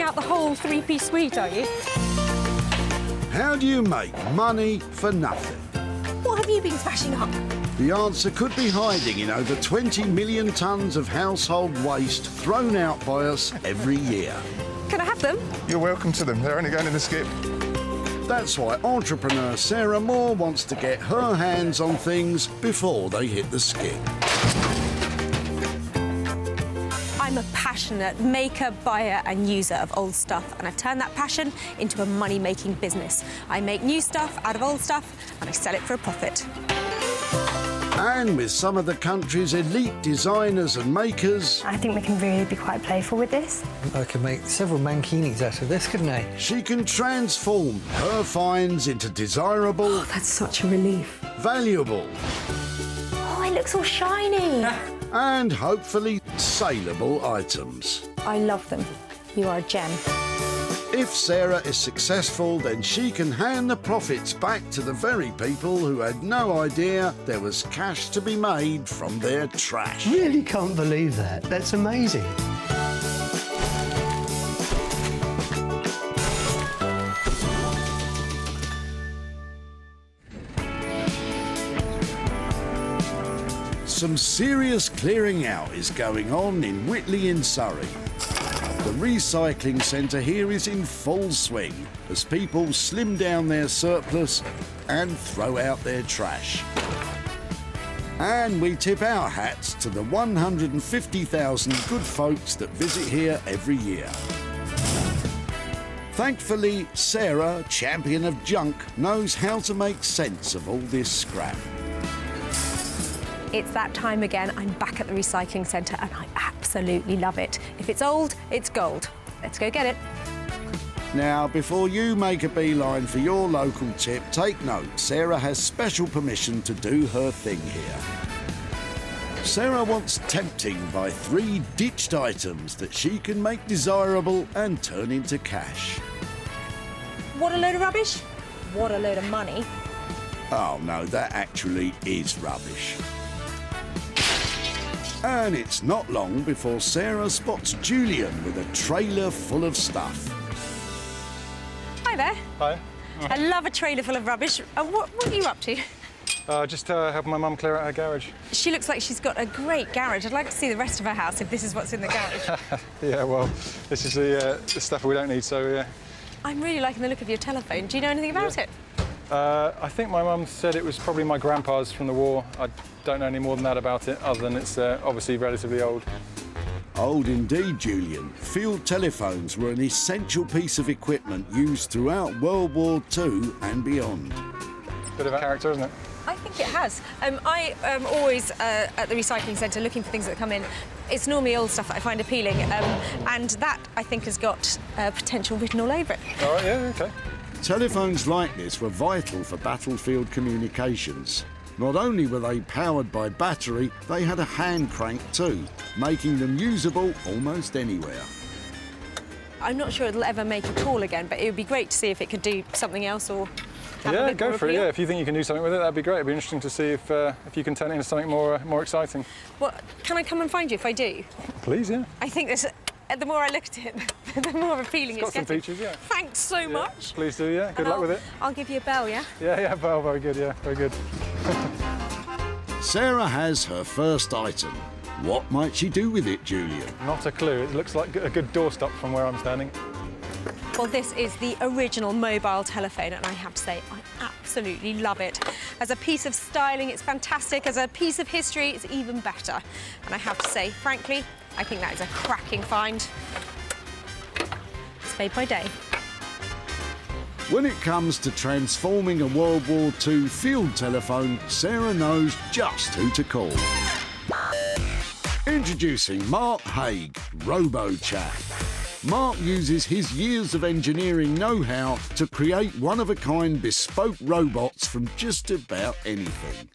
out the whole three-piece suite, are you? How do you make money for nothing? What have you been smashing up? The answer could be hiding in over 20 million tonnes of household waste thrown out by us every year. Can I have them? You're welcome to them. They're only going in the skip. That's why entrepreneur Sarah Moore wants to get her hands on things before they hit the skip. I'm a passionate maker, buyer and user of old stuff, and I've turned that passion into a money-making business. I make new stuff out of old stuff and I sell it for a profit. And with some of the country's elite designers and makers, I think we can really be quite playful with this. I could make several mankinis out of this, couldn't I? she can transform her finds into desirable, Oh, that's such a relief. valuable Oh, it looks all shiny. and hopefully saleable items. I love them. You are a gem. If Sarah is successful, then she can hand the profits back to the very people who had no idea there was cash to be made from their trash. Really can't believe that. That's amazing. Some serious clearing out is going on in Whitley in Surrey. The recycling centre here is in full swing as people slim down their surplus and throw out their trash. And we tip our hats to the 150,000 good folks that visit here every year. Thankfully, Sarah, champion of junk, knows how to make sense of all this scrap. It's that time again. I'm back at the recycling centre and I absolutely love it. If it's old, it's gold. Let's go get it. Now, before you make a beeline for your local tip, take note, Sarah has special permission to do her thing here. Sarah wants tempting by 3 ditched items that she can make desirable and turn into cash. What a load of rubbish. What a load of money. Oh no, that actually is rubbish. And it's not long before Sarah spots Julian with a trailer full of stuff. Hi there. Hi. I love a trailer full of rubbish. What are you up to? Just helping my mum clear out her garage. She looks like she's got a great garage. I'd like to see the rest of her house if this is what's in the garage. Yeah, well, this is the stuff we don't need, so yeah. I'm really liking the look of your telephone. Do you know anything about it? I think my mum said it was probably my grandpa's from the war. I don't know any more than that about it, other than it's obviously relatively old. Old indeed, Julian. Field telephones were an essential piece of equipment used throughout World War II and beyond. Bit of a character, isn't it? I think it has. I am always at the recycling centre looking for things that come in. It's normally old stuff that I find appealing, and that, I think, has got potential written all over it. All right, yeah, OK. Telephones like this were vital for battlefield communications. Not only were they powered by battery, they had a hand crank too, making them usable almost anywhere. I'm not sure it'll ever make a call again, but it would be great to see if it could do something else or have a Yeah, bit go more for it, appeal. yeah. If you think you can do something with it, that'd be great. It'd be interesting to see if you can turn it into something more exciting. Well, can I come and find you if I do? Please, yeah. I think this, the more I look at it, the more appealing It's it's got some getting. features, yeah. Thanks so Yeah, much. Please do, yeah. Good And luck with it. I'll give you a bell, yeah? Yeah, well, very good, yeah, very good. Sarah has her first item. What might she do with it, Julian? Not a clue. It looks like a good doorstop from where I'm standing. Well, this is the original mobile telephone, and I have to say, I absolutely love it. As a piece of styling, it's fantastic. As a piece of history, it's even better. And I have to say, frankly, I think that is a cracking find. It's made by day. When it comes to transforming a World War II field telephone, Sarah knows just who to call. Introducing Mark Haig, RoboChat. Mark uses his years of engineering know-how to create one-of-a-kind bespoke robots from just about anything.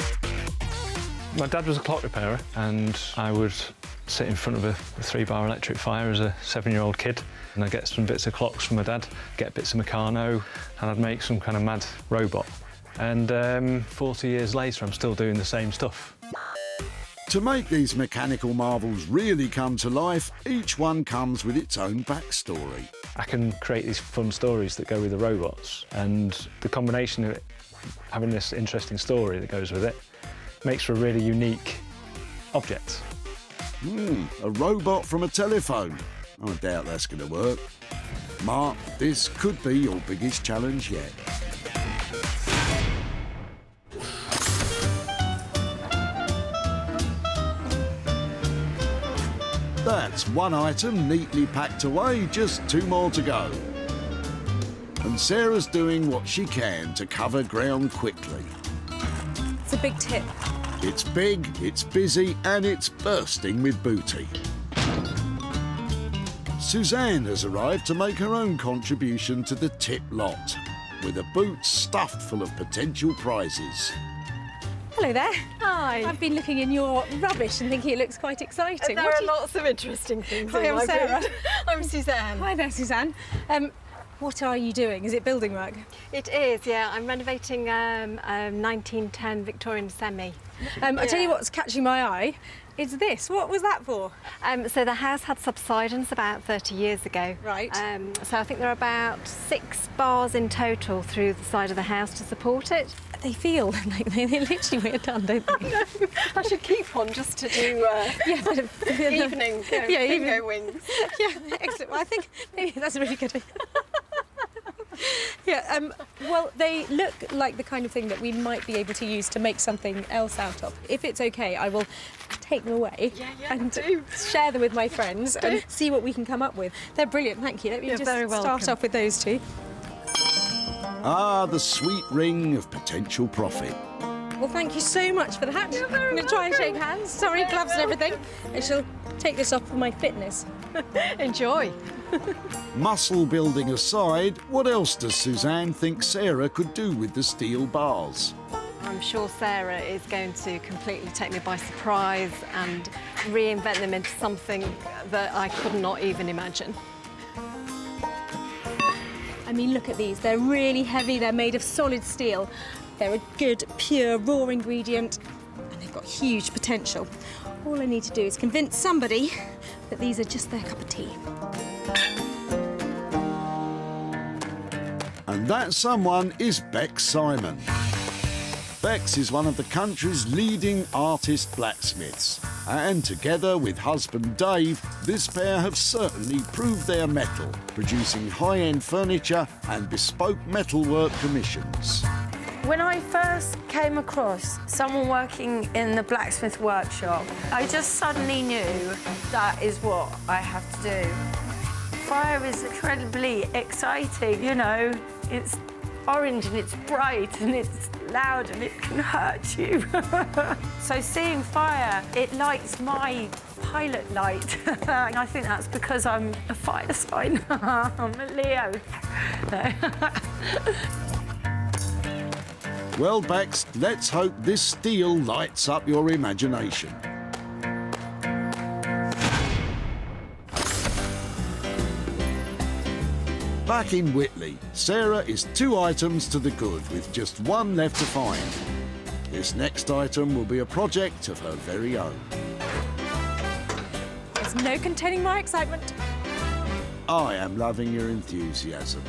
My dad was a clock repairer, and I would sit in front of a 3-bar electric fire as a 7-year-old kid, and I'd get some bits of clocks from my dad, get bits of Meccano, and I'd make some kind of mad robot. And 40 years later, I'm still doing the same stuff. To make these mechanical marvels really come to life, each one comes with its own backstory. I can create these fun stories that go with the robots, and the combination of it, having this interesting story that goes with it, makes for a really unique object. A robot from a telephone. I doubt that's going to work. Mark, this could be your biggest challenge yet. That's one item neatly packed away, just 2 more to go. And Sarah's doing what she can to cover ground quickly. It's a big tip. It's big, it's busy, and it's bursting with booty. Suzanne has arrived to make her own contribution to the tip lot, with a boot stuffed full of potential prizes. Hello there. Hi. I've been looking in your rubbish and thinking it looks quite exciting. There are lots of interesting things Hi, in I'm my Sarah. boot. I'm Suzanne. Hi there, Suzanne. What are you doing? Is it building work? It is, yeah. I'm renovating a 1910 Victorian semi. I tell you what's catching my eye. It's this. What was that for? So the house had subsidence about 30 years ago. Right. So I think there are about 6 bars in total through the side of the house to support it. They feel like they literally wear done, don't they? I should keep one just to do Yeah, but evening bingo wings. Yeah, excellent. Well, I think maybe that's a really good idea. Yeah, well, they look like the kind of thing that we might be able to use to make something else out of. If it's okay, I will take them away and share them with my friends and see what we can come up with. They're brilliant, thank you. Let me You're just very start welcome. off with those two. Ah, the sweet ring of potential profit. Well, thank you so much for that. You're very I'm going to try and welcome. shake hands. Sorry, gloves and everything. I shall take this off for my fitness. Enjoy. Muscle building aside, what else does Suzanne think Sarah could do with the steel bars? I'm sure Sarah is going to completely take me by surprise and reinvent them into something that I could not even imagine. I mean, look at these. They're really heavy. They're made of solid steel. They're a good, pure, raw ingredient, and they've got huge potential. All I need to do is convince somebody that these are just their cup of tea. And that someone is Bex Simon. Bex is one of the country's leading artist blacksmiths, and together with husband Dave, this pair have certainly proved their mettle, producing high-end furniture and bespoke metalwork commissions. When I first came across someone working in the blacksmith workshop, I just suddenly knew that is what I have to do. Fire is incredibly exciting, you know. It's orange and it's bright and it's loud and it can hurt you. So seeing fire, it lights my pilot light. And I think that's because I'm a fire sign. I'm a Leo. No. Well, Bex, let's hope this steel lights up your imagination. Back in Whitley, Sarah is 2 items to the good, with just 1 left to find. This next item will be a project of her very own. There's no containing my excitement. I am loving your enthusiasm.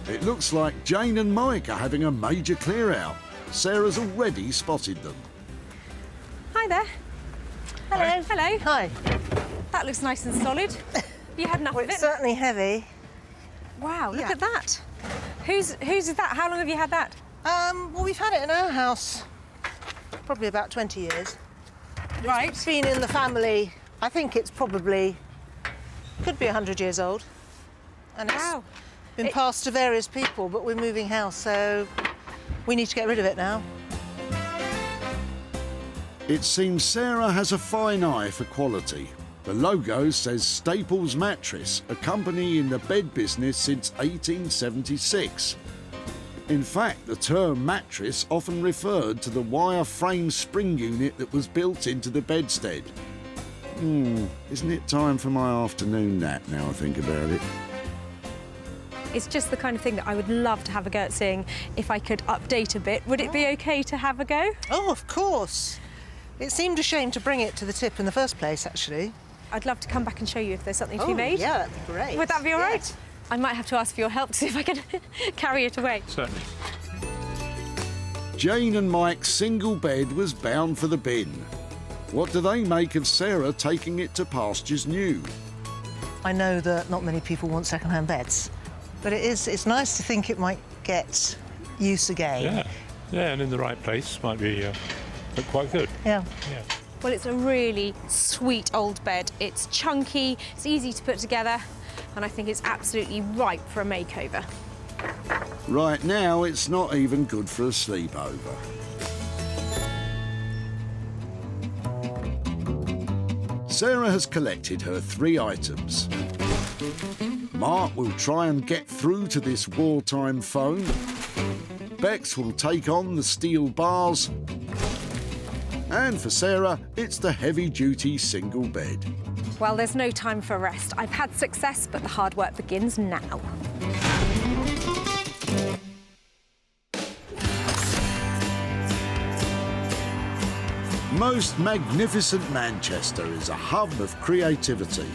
It looks like Jane and Mike are having a major clear-out. Sarah's already spotted them. Hi there. Hello. Hello. Hi. That looks nice and solid. You had enough Well, of it's it? certainly heavy. Wow, look Yeah. at that. Whose is that? How long have you had that? Well, we've had it in our house probably about 20 years. Right. It's been in the family, I think it's probably, could be 100 years old. And it's Wow. been passed to various people, but we're moving house, so we need to get rid of it now. It seems Sarah has a fine eye for quality. The logo says Staples Mattress, a company in the bed business since 1876. In fact, the term mattress often referred to the wire frame spring unit that was built into the bedstead. Isn't it time for my afternoon nap now I think about it? It's just the kind of thing that I would love to have a go at seeing if I could update a bit. Would it be okay to have a go? Oh, of course. It seemed a shame to bring it to the tip in the first place, actually. I'd love to come back and show you if there's something to be made. Yeah, that'd be great. Would that be all right? Yes. I might have to ask for your help to see if I can carry it away. Certainly. Jane and Mike's single bed was bound for the bin. What do they make of Sarah taking it to pastures new? I know that not many people want second-hand beds, but it's nice to think it might get use again. Yeah, and in the right place might be look quite good. Yeah. Well, it's a really sweet old bed. It's chunky, it's easy to put together, and I think it's absolutely ripe for a makeover. Right now, it's not even good for a sleepover. Sarah has collected her 3 items. Mark will try and get through to this wartime phone. Bex will take on the steel bars. And for Sarah, it's the heavy-duty single bed. Well, there's no time for rest. I've had success, but the hard work begins now. Most magnificent Manchester is a hub of creativity.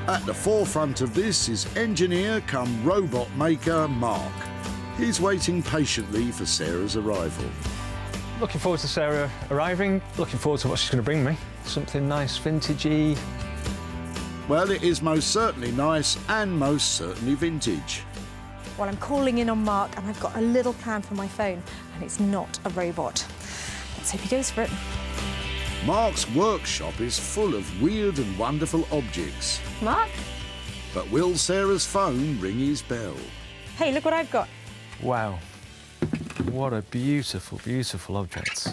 At the forefront of this is engineer come robot maker Mark. He's waiting patiently for Sarah's arrival. Looking forward to Sarah arriving. Looking forward to what she's going to bring me. Something nice, vintagey. Well, it is most certainly nice and most certainly vintage. Well, I'm calling in on Mark, and I've got a little plan for my phone, and it's not a robot. Let's hope he goes for it. Mark's workshop is full of weird and wonderful objects. Mark? But will Sarah's phone ring his bell? Hey, look what I've got. Wow. What a beautiful, beautiful object.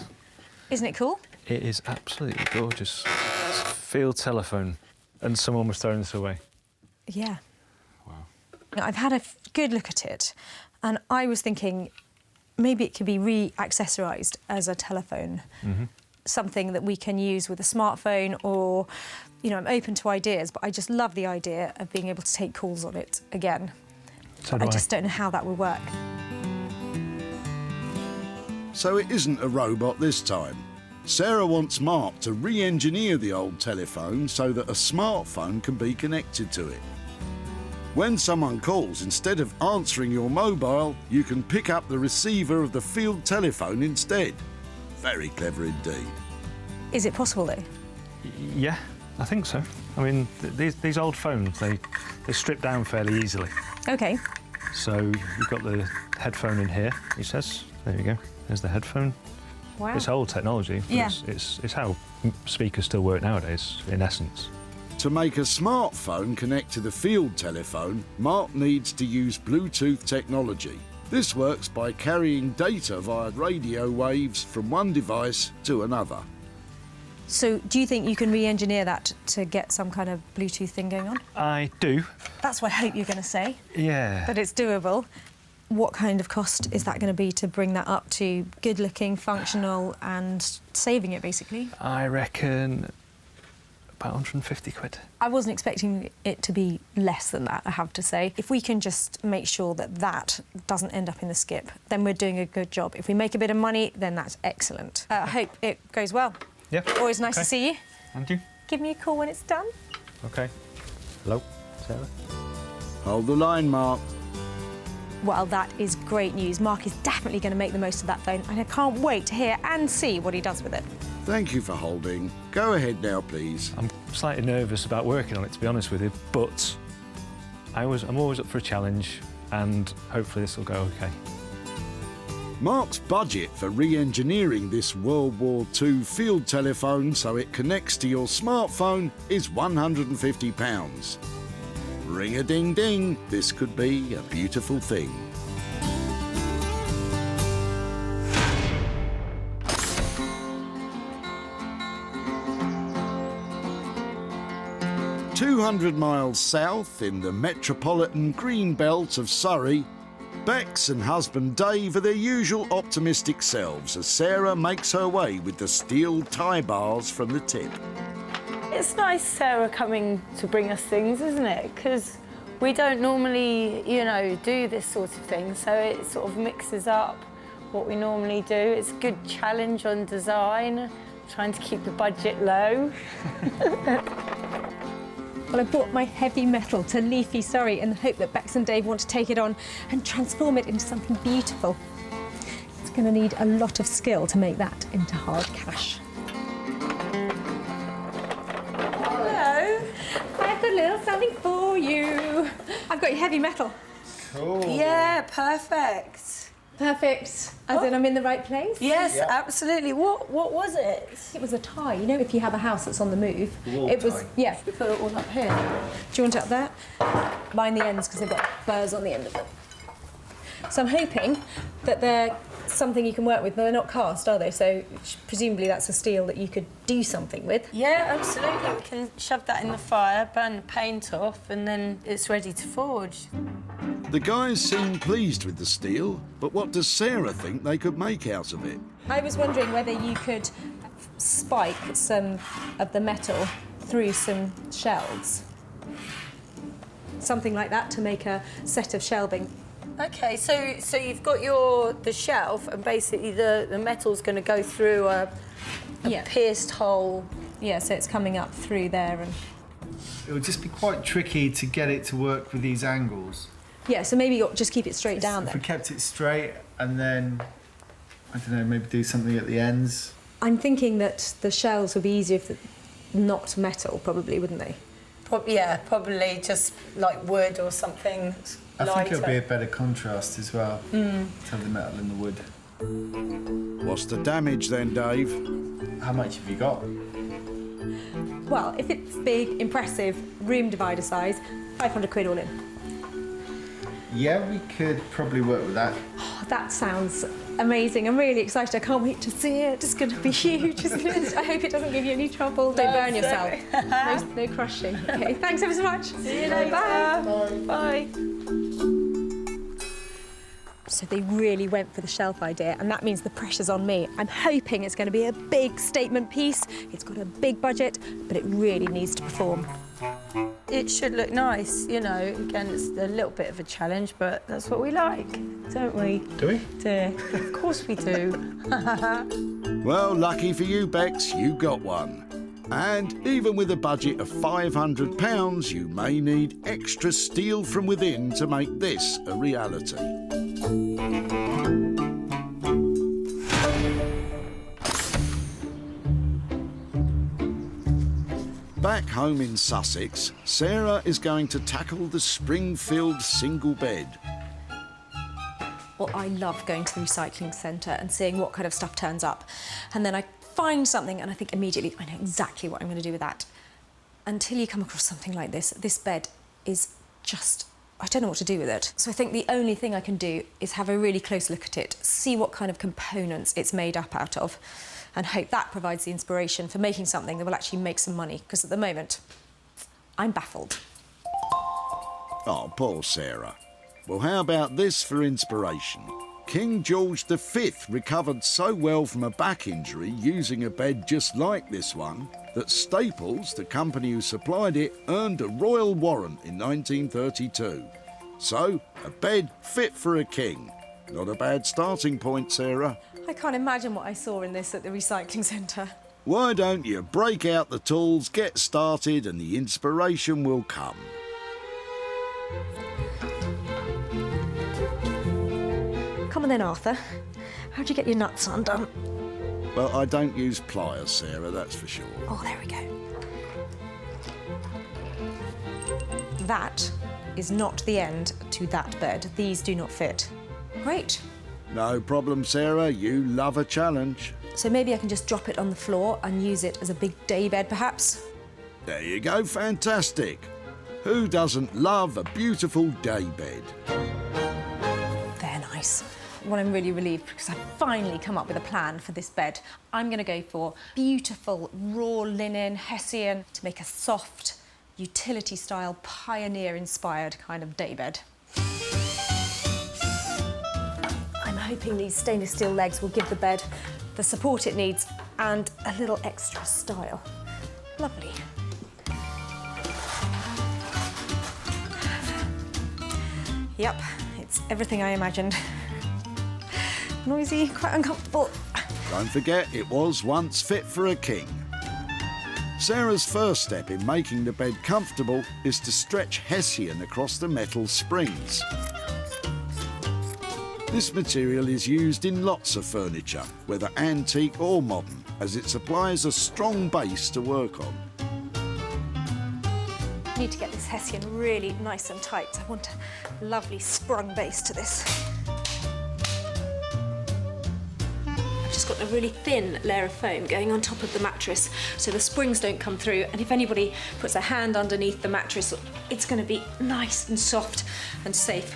Isn't it cool? It is absolutely gorgeous. It's a field telephone, and someone was throwing this away. Yeah. Wow. I've had a good look at it, and I was thinking maybe it could be re-accessorised as a telephone. Mm-hmm. Something that we can use with a smartphone, or, you know, I'm open to ideas, but I just love the idea of being able to take calls on it again. So do I just don't know how that will work. So it isn't a robot this time. Sarah wants Mark to re-engineer the old telephone so that a smartphone can be connected to it. When someone calls, instead of answering your mobile, you can pick up the receiver of the field telephone instead. Very clever indeed. Is it possible, though? Yeah, I think so. I mean, these old phones, they strip down fairly easily. OK. So you've got the headphone in here, he says. There you go. There's the headphone. Wow. It's old technology, but yeah. It's how speakers still work nowadays, in essence. To make a smartphone connect to the field telephone, Mark needs to use Bluetooth technology. This works by carrying data via radio waves from one device to another. So do you think you can re-engineer that to get some kind of Bluetooth thing going on? I do. That's what I hope you're going to say. Yeah. But it's doable. What kind of cost is that going to be to bring that up to good-looking, functional and saving it, basically? I reckon about 150 quid. I wasn't expecting it to be less than that, I have to say. If we can just make sure that that doesn't end up in the skip, then we're doing a good job. If we make a bit of money, then that's excellent. I hope it goes well. Yeah. Always nice to see you. And you? Give me a call when it's done. OK. Hello, Sarah? Hold the line, Mark. Well, that is great news. Mark is definitely going to make the most of that phone, and I can't wait to hear and see what he does with it. Thank you for holding. Go ahead now, please. I'm slightly nervous about working on it, to be honest with you, but I'm always up for a challenge, and hopefully this will go OK. Mark's budget for re-engineering this World War II field telephone so it connects to your smartphone is £150. Ring-a-ding-ding, this could be a beautiful thing. "200 miles south in the metropolitan green belt of Surrey, Bex and husband Dave are their usual optimistic selves as Sarah makes her way with the steel tie bars from the tip. It's nice Sarah coming to bring us things, isn't it? Because we don't normally, you know, do this sort of thing, so it sort of mixes up what we normally do. It's a good challenge on design, trying to keep the budget low. Well, I brought my heavy metal to leafy Surrey in the hope that Bex and Dave want to take it on and transform it into something beautiful. It's going to need a lot of skill to make that into hard cash. Hello. I've got a little something for you. I've got your heavy metal. Cool. Yeah, perfect. Perfect. As in I'm in the right place? Yes, absolutely. What was it? It was a tie. You know, if you have a house that's on the move, it was, tie. yeah. We put it all up here. Do you want it up there? Mind the ends because they've got burrs on the end of them. So I'm hoping that they're something you can work with, but they're not cast, are they? So presumably that's a steel that you could do something with. Yeah, absolutely. We can shove that in the fire, burn the paint off, and then it's ready to forge. The guys seem pleased with the steel, but what does Sarah think they could make out of it? I was wondering whether you could spike some of the metal through some shelves. Something like that to make a set of shelving. Okay, so you've got the shelf, and basically the metal's going to go through a pierced hole. Yeah, so it's coming up through there and... It would just be quite tricky to get it to work with these angles. Yeah, so maybe you'll just keep it straight down If then. we kept it straight and then, I don't know, maybe do something at the ends. I'm thinking that the shelves would be easier if not metal, probably, wouldn't they? Probably just like wood or something I lighter. think it'll be a better contrast as well, to have the metal and the wood. What's the damage then, Dave? How much have you got? Well, if it's big, impressive, room divider size, 500 quid all in. Yeah, we could probably work with that. Oh, that sounds amazing. I'm really excited. I can't wait to see it. It's going to be huge, isn't it? I hope it doesn't give you any trouble. Don't burn yourself. No crushing. Okay, thanks ever so much. See you later. Bye. Bye. So they really went for the shelf idea, and that means the pressure's on me. I'm hoping it's going to be a big statement piece. It's got a big budget, but it really needs to perform. It should look nice, you know. Again, it's a little bit of a challenge, but that's what we like, don't we? Do we? Of course we do. Well, lucky for you, Bex, you got one. And even with a budget of £500, you may need extra steel from within to make this a reality. Back home in Sussex, Sarah is going to tackle the Springfield single bed. Well, I love going to the recycling centre and seeing what kind of stuff turns up. And then I find something and I think immediately, I know exactly what I'm going to do with that. Until you come across something like this bed is just, I don't know what to do with it. So I think the only thing I can do is have a really close look at it, see what kind of components it's made up out of, and hope that provides the inspiration for making something that will actually make some money, because at the moment, I'm baffled. Oh, poor Sarah. Well, how about this for inspiration? King George V recovered so well from a back injury using a bed just like this one that Staples, the company who supplied it, earned a royal warrant in 1932. So, a bed fit for a king. Not a bad starting point, Sarah. I can't imagine what I saw in this at the recycling centre. Why don't you break out the tools, get started, and the inspiration will come. Come on then, Arthur. How'd you get your nuts undone? Well, I don't use pliers, Sarah, that's for sure. Oh, there we go. That is not the end to that bed. These do not fit. Great. No problem, Sarah. You love a challenge. So maybe I can just drop it on the floor and use it as a big day bed, perhaps? There you go, fantastic. Who doesn't love a beautiful day bed? They're nice. Well, I'm really relieved because I've finally come up with a plan for this bed. I'm going to go for beautiful raw linen Hessian to make a soft, utility-style, pioneer-inspired kind of day bed. I'm hoping these stainless steel legs will give the bed the support it needs and a little extra style. Lovely. Yep, it's everything I imagined. Noisy, quite uncomfortable. Don't forget, it was once fit for a king. Sarah's first step in making the bed comfortable is to stretch hessian across the metal springs. This material is used in lots of furniture, whether antique or modern, as it supplies a strong base to work on. I need to get this hessian really nice and tight. I want a lovely sprung base to this. I've just got a really thin layer of foam going on top of the mattress so the springs don't come through, and if anybody puts a hand underneath the mattress, it's going to be nice and soft and safe.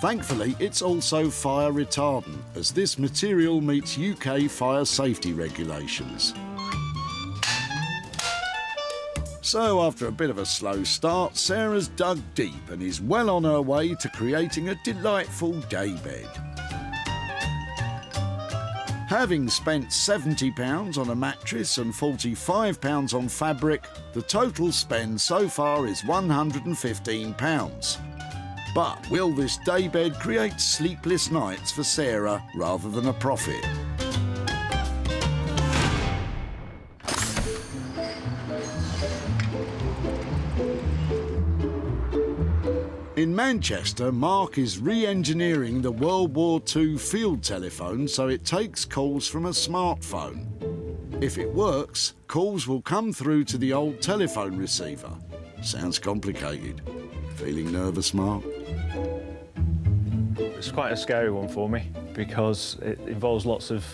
Thankfully, it's also fire retardant, as this material meets UK fire safety regulations. So, after a bit of a slow start, Sarah's dug deep and is well on her way to creating a delightful daybed. Having spent £70 on a mattress and £45 on fabric, the total spend so far is £115. But will this daybed create sleepless nights for Sarah rather than a profit? In Manchester, Mark is re-engineering the World War II field telephone so it takes calls from a smartphone. If it works, calls will come through to the old telephone receiver. Sounds complicated. Feeling nervous, Mark? It's quite a scary one for me because it involves lots of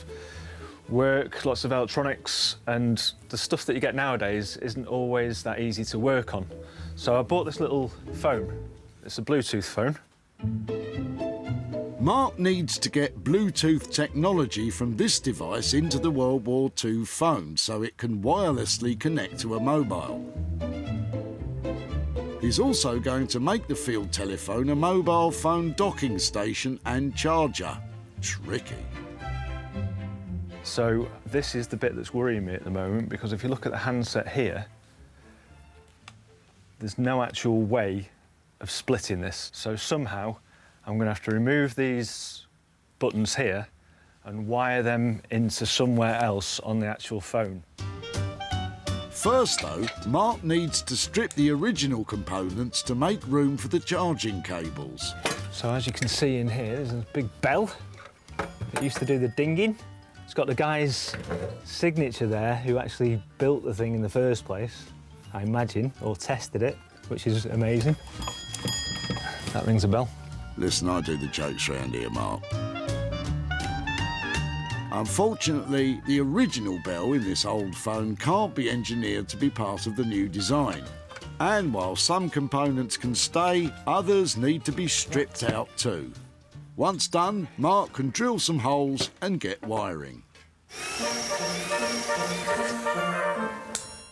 work, lots of electronics, and the stuff that you get nowadays isn't always that easy to work on. So I bought this little phone. It's a Bluetooth phone. Mark needs to get Bluetooth technology from this device into the World War II phone so it can wirelessly connect to a mobile. He's also going to make the field telephone a mobile phone docking station and charger. Tricky. So this is the bit that's worrying me at the moment, because if you look at the handset here, there's no actual way of splitting this. So somehow I'm going to have to remove these buttons here and wire them into somewhere else on the actual phone. First, though, Mark needs to strip the original components to make room for the charging cables. So as you can see in here, there's a big bell that used to do the dinging. It's got the guy's signature there who actually built the thing in the first place, I imagine, or tested it, which is amazing. That rings a bell. Listen, I do the jokes round here, Mark. Unfortunately, the original bell in this old phone can't be engineered to be part of the new design. And while some components can stay, others need to be stripped out too. Once done, Mark can drill some holes and get wiring.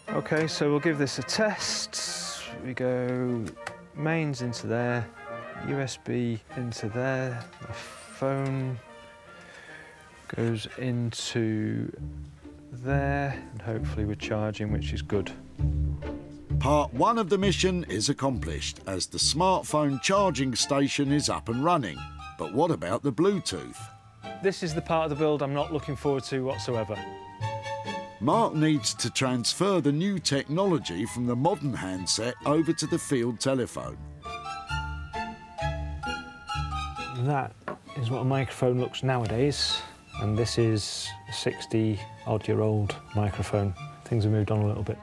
OK, so we'll give this a test. We go mains into there, USB into there, the phone goes into there, and hopefully we're charging, which is good. Part 1 of the mission is accomplished, as the smartphone charging station is up and running. But what about the Bluetooth? This is the part of the build I'm not looking forward to whatsoever. Mark needs to transfer the new technology from the modern handset over to the field telephone. That is what a microphone looks nowadays, and this is a 60-odd-year-old microphone. Things have moved on a little bit.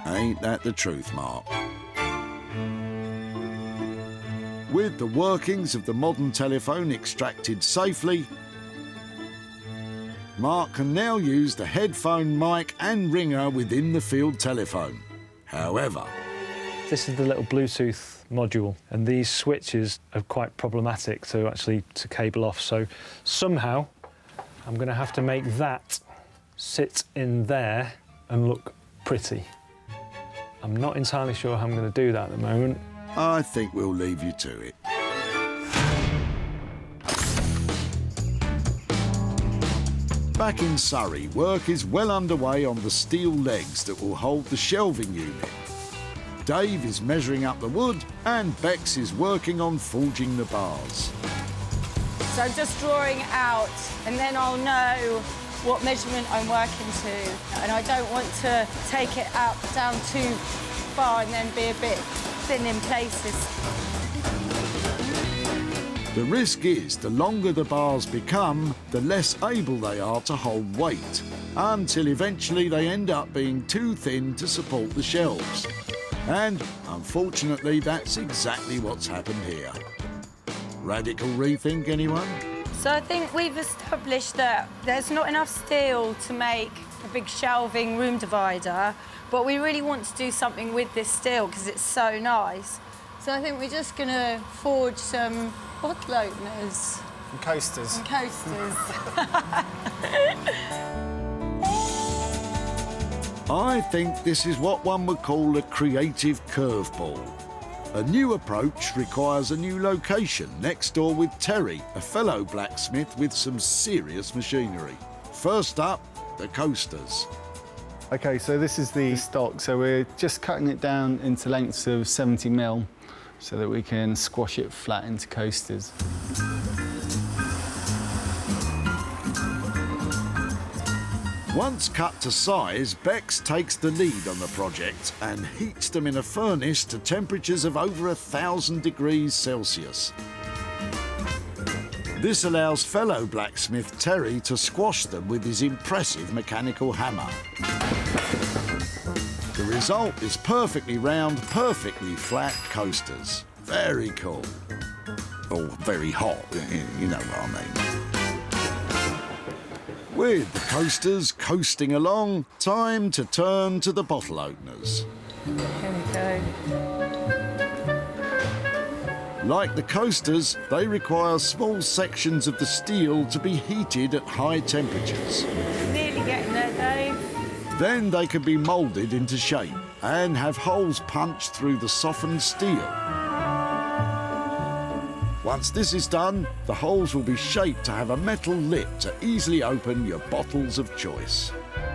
Ain't that the truth, Mark? With the workings of the modern telephone extracted safely, Mark can now use the headphone mic and ringer within the field telephone. However, this is the little Bluetooth module, and these switches are quite problematic to cable off. So somehow I'm going to have to make that sit in there and look pretty. I'm not entirely sure how I'm going to do that at the moment. I think we'll leave you to it. Back in Surrey, work is well underway on the steel legs that will hold the shelving unit. Dave is measuring up the wood and Bex is working on forging the bars. So I'm just drawing out, and then I'll know what measurement I'm working to, and I don't want to take it down too far and then be a bit thin in places. The risk is the longer the bars become, the less able they are to hold weight, until eventually they end up being too thin to support the shelves. And, unfortunately, that's exactly what's happened here. Radical rethink, anyone? So I think we've established that there's not enough steel to make a big shelving room divider, but we really want to do something with this steel because it's so nice. So I think we're just going to forge some bottle openers. And coasters. And coasters. I think this is what one would call a creative curveball. A new approach requires a new location next door with Terry, a fellow blacksmith with some serious machinery. First up, the coasters. OK, so this is the stock, so we're just cutting it down into lengths of 70mm so that we can squash it flat into coasters. Once cut to size, Bex takes the lead on the project and heats them in a furnace to temperatures of over 1,000 degrees Celsius. This allows fellow blacksmith Terry to squash them with his impressive mechanical hammer. The result is perfectly round, perfectly flat coasters. Very cool. Or very hot, you know what I mean. With the coasters coasting along, time to turn to the bottle openers. Here we go. Like the coasters, they require small sections of the steel to be heated at high temperatures. Nearly getting there, Dave. Then they can be moulded into shape and have holes punched through the softened steel. Once this is done, the holes will be shaped to have a metal lip to easily open your bottles of choice.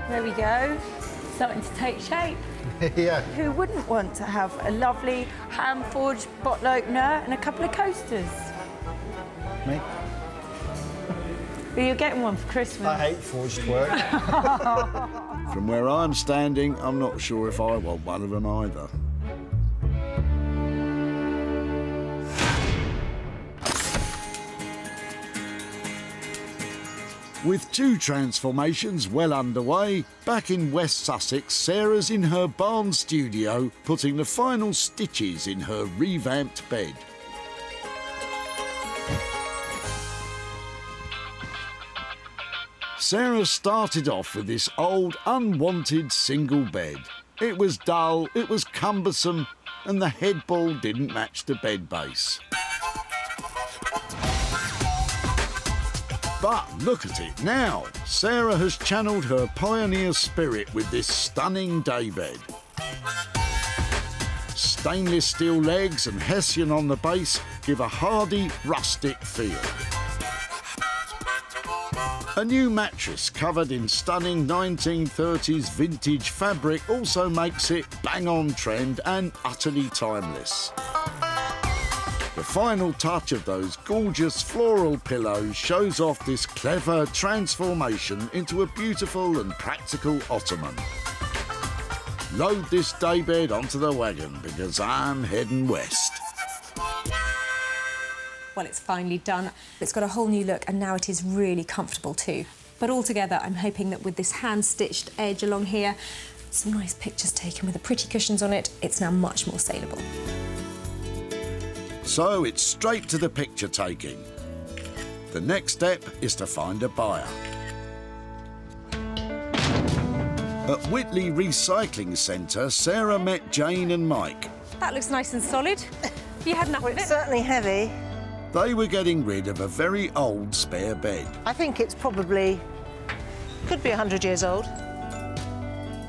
There we go. Starting to take shape. Yeah. Who wouldn't want to have a lovely hand-forged bottle opener and a couple of coasters? Me? Well, you're getting one for Christmas. I hate forged work. From where I'm standing, I'm not sure if I want one of them either. With two transformations well underway, back in West Sussex, Sarah's in her barn studio putting the final stitches in her revamped bed. Sarah started off with this old, unwanted single bed. It was dull, it was cumbersome, and the headboard didn't match the bed base. But look at it now. Sarah has channeled her pioneer spirit with this stunning daybed. Stainless steel legs and Hessian on the base give a hardy, rustic feel. A new mattress covered in stunning 1930s vintage fabric also makes it bang on trend and utterly timeless. The final touch of those gorgeous floral pillows shows off this clever transformation into a beautiful and practical ottoman. Load this daybed onto the wagon because I'm heading west. Well, it's finally done. It's got a whole new look and now it is really comfortable too. But altogether, I'm hoping that with this hand-stitched edge along here, some nice pictures taken with the pretty cushions on it, it's now much more saleable. So it's straight to the picture taking. The next step is to find a buyer. At Whitley Recycling Centre, Sarah met Jane and Mike. That looks nice and solid. Have you had enough of it? It's certainly heavy. They were getting rid of a very old spare bed. I think it's probably, could be 100 years old.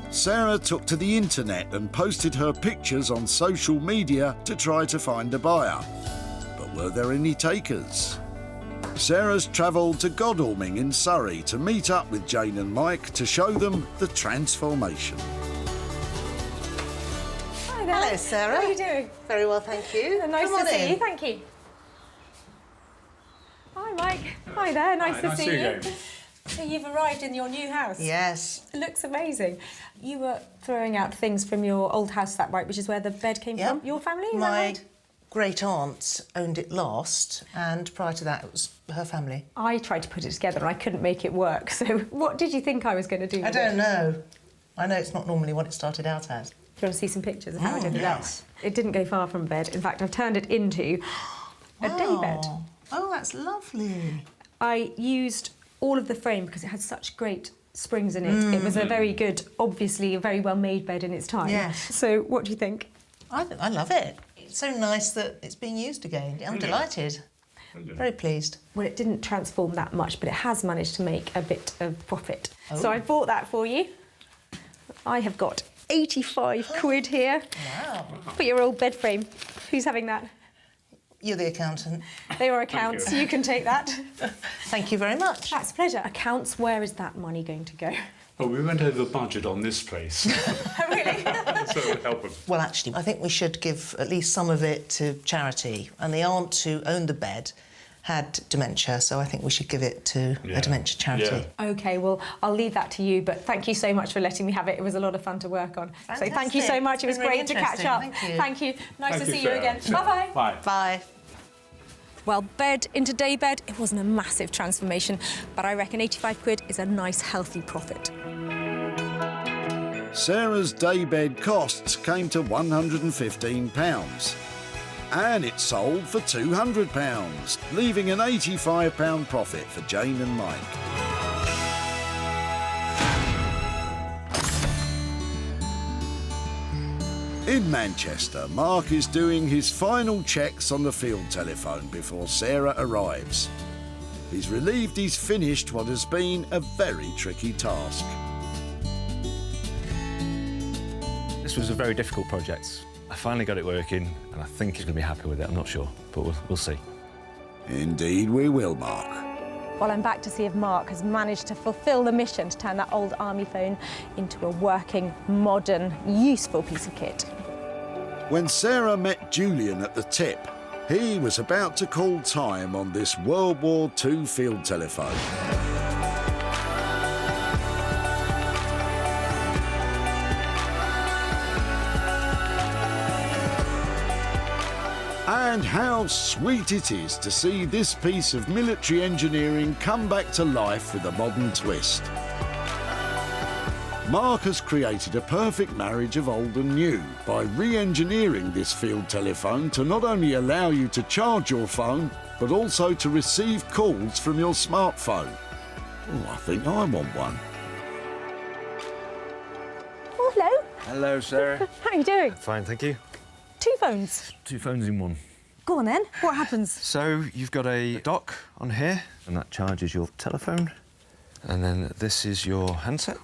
Sarah took to the internet and posted her pictures on social media to try to find a buyer. But were there any takers? Sarah's travelled to Godalming in Surrey to meet up with Jane and Mike to show them the transformation. Hi there. Hello, Sarah. How are you doing? Very well, thank you. Nice Come to on see in. you, thank you. Hi, Mike. Hi there, nice to see you. So you've arrived in your new house? Yes. It looks amazing. You were throwing out things from your old house, is that right, which is where the bed came from? Your family, is that My right? great-aunt owned it last, and prior to that, it was her family. I tried to put it together and I couldn't make it work, so what did you think I was going to do I with don't it? know. I know it's not normally what it started out as. Do you want to see some pictures of how I did it? Yes. It didn't go far from a bed. In fact, I've turned it into a day bed. Oh, that's lovely. I used all of the frame because it had such great springs in it. It was a very good, obviously a very well-made bed in its time. Yes. So what do you think? I love it. It's so nice that it's being used again. I'm delighted. Very pleased. Well, it didn't transform that much, but it has managed to make a bit of profit. So I bought that for you. I have got 85 quid here. Wow. For your old bed frame. Who's having that? You're the accountant. They are accounts. You can take that. Thank you very much. That's a pleasure. Accounts, where is that money going to go? Oh, we went over budget on this place. Really? So it would help them. Well, actually, I think we should give at least some of it to charity. And the aunt who owned the bed had dementia, so I think we should give it to a dementia charity. OK, well, I'll leave that to you, but thank you so much for letting me have it. It was a lot of fun to work on. Fantastic. So thank you so much. It was It's been really great to catch up. interesting. Thank you. Thank you. Nice Thank to you, see you Sarah. again. Sarah. Bye-bye. Bye. Bye. Well, bed into day bed, it wasn't a massive transformation, but I reckon 85 quid is a nice, healthy profit. Sarah's daybed costs came to £115, and it sold for £200, leaving an £85 profit for Jane and Mike. In Manchester, Mark is doing his final checks on the field telephone before Sarah arrives. He's relieved he's finished what has been a very tricky task. This was a very difficult project. I finally got it working, and I think he's going to be happy with it. I'm not sure, but we'll see. Indeed we will, Mark. Well, I'm back to see if Mark has managed to fulfil the mission to turn that old army phone into a working, modern, useful piece of kit. When Sarah met Julian at the tip, he was about to call time on this World War II field telephone. And how sweet it is to see this piece of military engineering come back to life with a modern twist. Mark has created a perfect marriage of old and new by re-engineering this field telephone to not only allow you to charge your phone, but also to receive calls from your smartphone. Oh, I think I want one. Oh, hello. Hello, Sarah. How are you doing? Fine, thank you. 2 phones. 2 phones in one. Go on then. What happens? So you've got a dock on here, and that charges your telephone. And then this is your handset.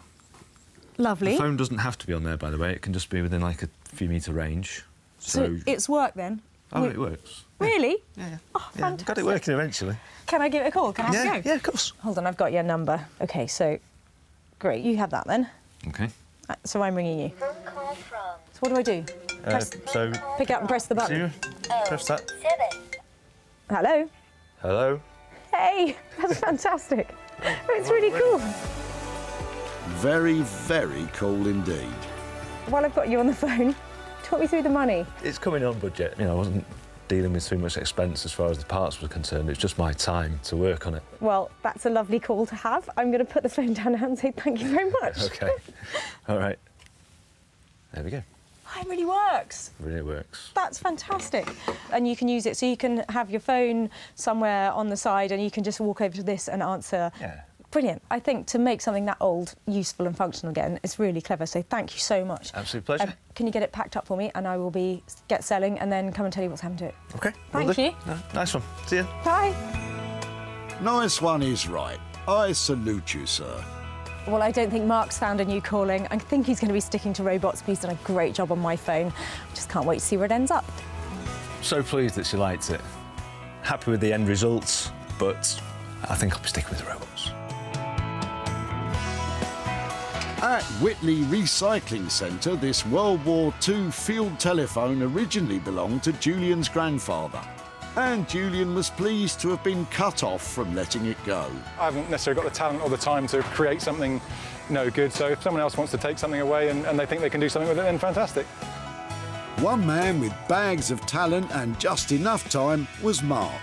Lovely. The phone doesn't have to be on there, by the way. It can just be within like a few metre range. So it's work then? Oh, it works. Really? Yeah. Oh, Yeah, fantastic. got it working eventually. Can I give it a call? Can I have a go? Yeah, of course. Hold on, I've got your number. OK, so, great, you have that then. OK. So I'm ringing you. So what do I do? So Pick up and press the button. press that. Hello? Hello. Hey, that's fantastic. It's really cool. Very, very cool indeed. While I've got you on the phone, talk me through the money. It's coming on budget. You know, I wasn't dealing with too much expense as far as the parts were concerned. It's just my time to work on it. Well, that's a lovely call to have. I'm going to put the phone down now and say thank you very much. OK. All right. There we go. Oh, it really works. Really works. That's fantastic. And you can use it so you can have your phone somewhere on the side and you can just walk over to this and answer. Yeah. Brilliant. I think to make something that old useful and functional again, it's really clever. So thank you so much. Absolute pleasure. Can you get it packed up for me and I will get selling and then come and tell you what's happened to it. OK. Thank you. No, nice one. See you. Bye. Nice one is right. I salute you, sir. Well, I don't think Mark's found a new calling. I think he's going to be sticking to robots, but he's done a great job on my phone. Just can't wait to see where it ends up. So pleased that she liked it. Happy with the end results, but I think I'll be sticking with the robots. At Whitley Recycling Centre, this World War II field telephone originally belonged to Julian's grandfather. and Julian was pleased to have been cut off from letting it go. I haven't necessarily got the talent or the time to create something good, so if someone else wants to take something away and they think they can do something with it, then fantastic. One man with bags of talent and just enough time was Mark.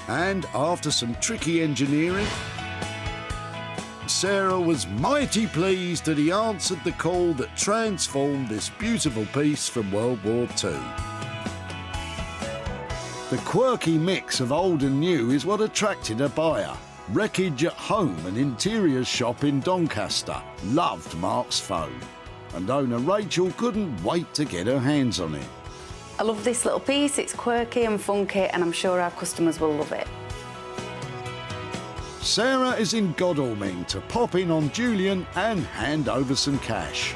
And after some tricky engineering, Sarah was mighty pleased that he answered the call that transformed this beautiful piece from World War II. The quirky mix of old and new is what attracted a buyer. Wreckage at Home, an interiors shop in Doncaster, loved Mark's phone. And owner Rachel couldn't wait to get her hands on it. I love this little piece, it's quirky and funky, and I'm sure our customers will love it. Sarah is in Godalming to pop in on Julian and hand over some cash.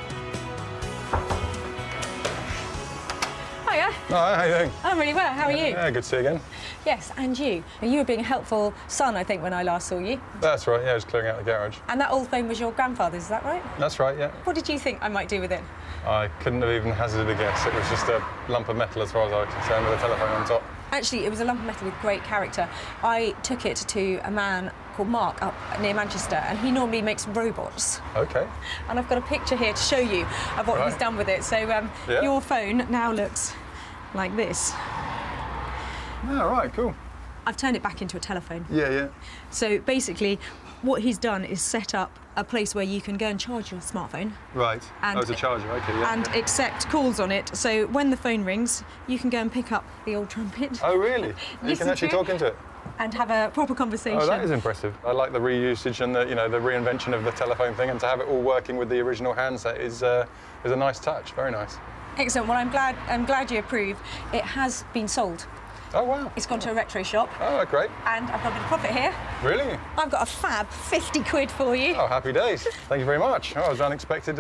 Hiya. Hi, how you doing? I'm really well, how are you? Yeah, good to see you again. Yes, and you. You were being a helpful son, I think, when I last saw you. That's right, yeah, just clearing out the garage. And that old phone was your grandfather's, is that right? That's right, yeah. What did you think I might do with it? I couldn't have even hazarded a guess. It was just a lump of metal as far as I was concerned with a telephone on top. Actually, it was a lump of metal with great character. I took it to a man called Mark up near Manchester, and he normally makes robots. OK. And I've got a picture here to show you of what he's done with it. So your phone now looks like this. Oh, right, cool. I've turned it back into a telephone. Yeah, yeah. So basically, what he's done is set up a place where you can go and charge your smartphone. Right. And, as a charger, OK, yeah. And accept calls on it. So when the phone rings, you can go and pick up the old trumpet. Oh, really? You can actually talk into it? And have a proper conversation. Oh, that is impressive. I like the reusage and the reinvention of the telephone thing, and to have it all working with the original handset is a nice touch. Very nice. Excellent. Well, I'm glad you approve. It has been sold. Oh, wow. It's gone to a retro shop. Oh, great. And I've got a bit of profit here. Really? I've got a fab 50 quid for you. Oh, happy days. Thank you very much. Oh, it was an unexpected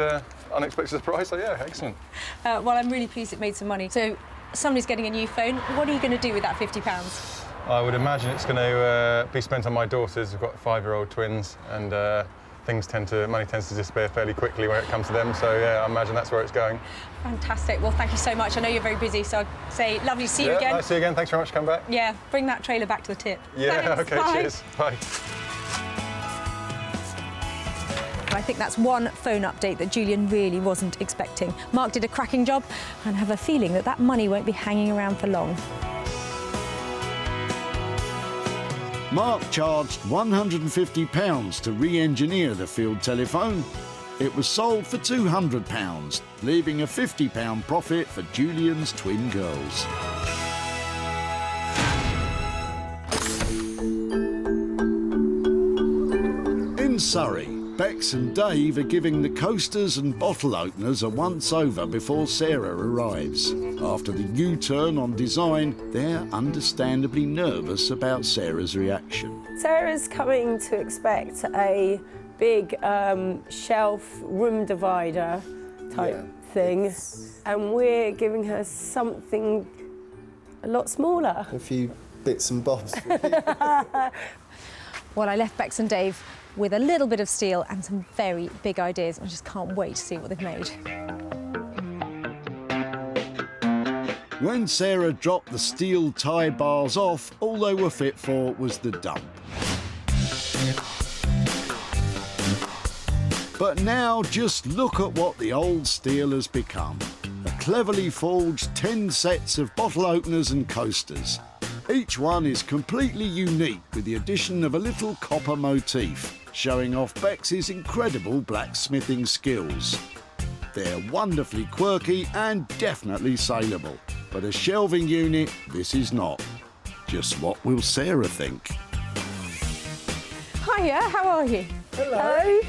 surprise, so yeah, excellent. Well, I'm really pleased it made some money. So somebody's getting a new phone. What are you going to do with that £50? I would imagine it's going to be spent on my daughters. We've got 5-year-old twins, and money tends to disappear fairly quickly when it comes to them. So yeah, I imagine that's where it's going. Fantastic. Well, thank you so much. I know you're very busy, so I'd say lovely to see you again. Nice to see you again. Thanks very much for coming back. Yeah, bring that trailer back to the tip. Yeah, Thanks. OK, Bye. cheers. Bye. I think that's one phone update that Julian really wasn't expecting. Mark did a cracking job, and I have a feeling that that money won't be hanging around for long. Mark charged £150 to re-engineer the field telephone. It was sold for £200, leaving a £50 profit for Julian's twin girls. In Surrey, Bex and Dave are giving the coasters and bottle openers a once-over before Sarah arrives. After the U-turn on design, they're understandably nervous about Sarah's reaction. Sarah's coming to expect a big shelf room divider type thing, and we're giving her something a lot smaller. A few bits and bobs. Well, I left Bex and Dave with a little bit of steel and some very big ideas. I just can't wait to see what they've made. When Sarah dropped the steel tie bars off, all they were fit for was the dump. But now just look at what the old steel has become. A cleverly forged 10 sets of bottle openers and coasters. Each one is completely unique with the addition of a little copper motif, showing off Bex's incredible blacksmithing skills. They're wonderfully quirky and definitely saleable, but a shelving unit, this is not. Just what will Sarah think? Hiya, how are you? Hello.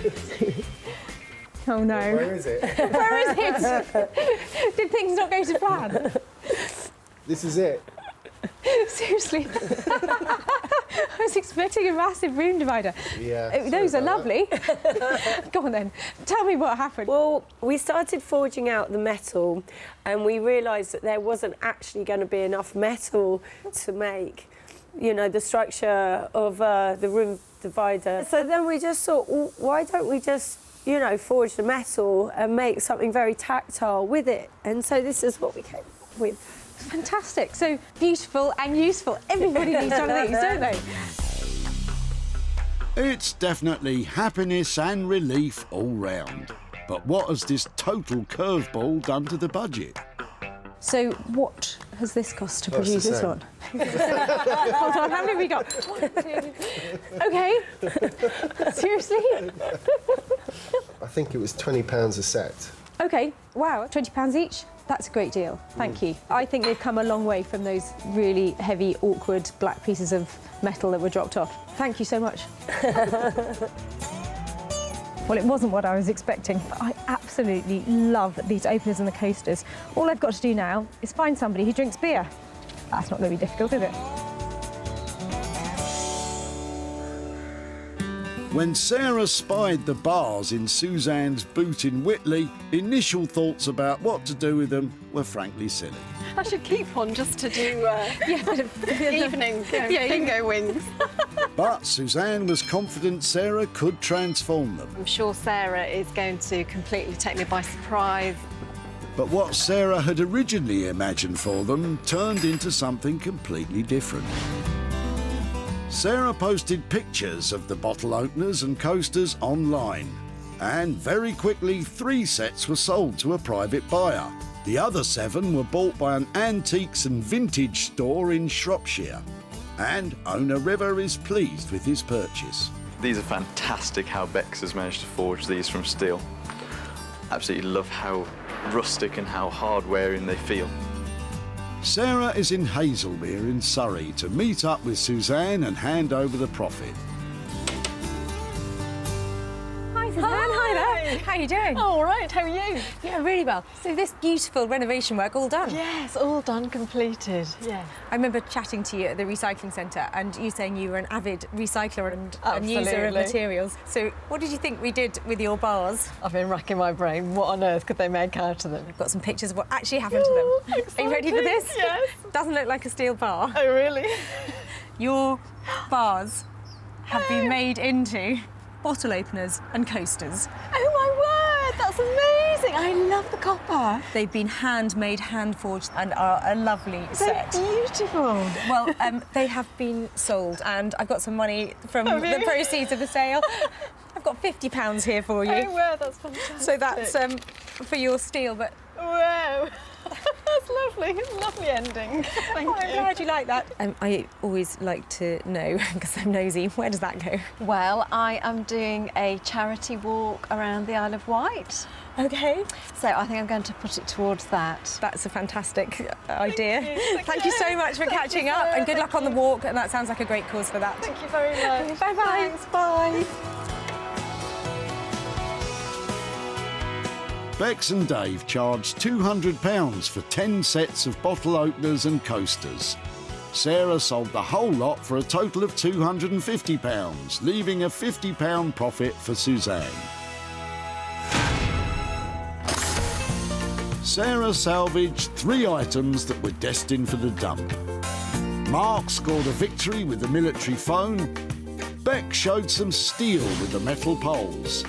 Oh no. Where is it? Where is it? Did things not go to plan? This is it. Seriously. I was expecting a massive room divider. Yeah. Those are lovely. Go on then. Tell me what happened. Well, we started forging out the metal, and we realised that there wasn't actually going to be enough metal to make, the structure of the room divider. So then we just thought, well, why don't we just you know, forge the metal and make something very tactile with it. And so this is what we came up with. Fantastic. So beautiful and useful. Everybody needs one of these, don't they? It's definitely happiness and relief all round. But what has this total curveball done to the budget? So what has this cost to That's produce the this same. one? Hold on, how many have we got? 1, 2... OK. Seriously? I think it was £20 a set. OK, wow, £20 each? That's a great deal, thank you. I think they've come a long way from those really heavy, awkward black pieces of metal that were dropped off. Thank you so much. Well, it wasn't what I was expecting, but I absolutely love these openers and the coasters. All I've got to do now is find somebody who drinks beer. That's not going to be difficult, is it? When Sarah spied the bars in Suzanne's boot in Whitley, initial thoughts about what to do with them were frankly silly. I should keep one just to do evening bingo wings. But Suzanne was confident Sarah could transform them. I'm sure Sarah is going to completely take me by surprise. But what Sarah had originally imagined for them turned into something completely different. Sarah posted pictures of the bottle openers and coasters online, and very quickly 3 sets were sold to a private buyer. The other 7 were bought by an antiques and vintage store in Shropshire, and owner River is pleased with his purchase. These are fantastic how Bex has managed to forge these from steel. Absolutely love how rustic and how hard-wearing they feel. Sarah is in Hazelmere in Surrey to meet up with Suzanne and hand over the profit. Hi, Suzanne. Hi there. How are you doing? Oh, all right. How are you? Yeah, really well. So this beautiful renovation work all done? Yes, all done, completed. Yeah. I remember chatting to you at the recycling centre and you saying you were an avid recycler and user of materials. So what did you think we did with your bars? I've been racking my brain. What on earth could they make out of them? I've got some pictures of what actually happened to them. Exciting. Are you ready for this? Yes. Doesn't look like a steel bar. Oh, really? Your bars have been made into bottle openers and coasters. Oh, my word, that's amazing. I love the copper. They've been handmade, hand-forged and are a lovely set. They're beautiful. Well, they have been sold and I've got some money from the proceeds of the sale. I've got £50 here for you. Oh, wow, that's fantastic. So that's for your steel, but... Wow. That's lovely. It's a lovely ending. Thank you. I'm glad you like that. I always like to know, because I'm nosy, where does that go? Well, I am doing a charity walk around the Isle of Wight. OK. So I think I'm going to put it towards that. That's a fantastic idea. Thank you so much for catching up and good luck on the walk. And that sounds like a great cause for that. Thank you very much. Bye-bye. Thanks, bye. Bex and Dave charged £200 for 10 sets of bottle openers and coasters. Sarah sold the whole lot for a total of £250, leaving a £50 profit for Suzanne. Sarah salvaged 3 items that were destined for the dump. Mark scored a victory with the military phone. Beck showed some steel with the metal poles.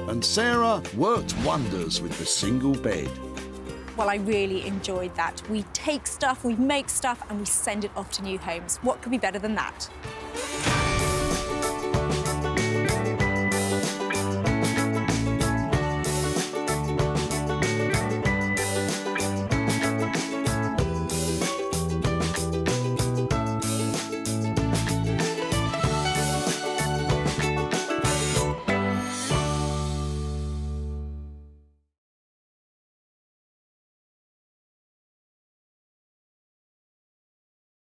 And Sarah worked wonders with the single bed. Well, I really enjoyed that. We take stuff, we make stuff, and we send it off to new homes. What could be better than that?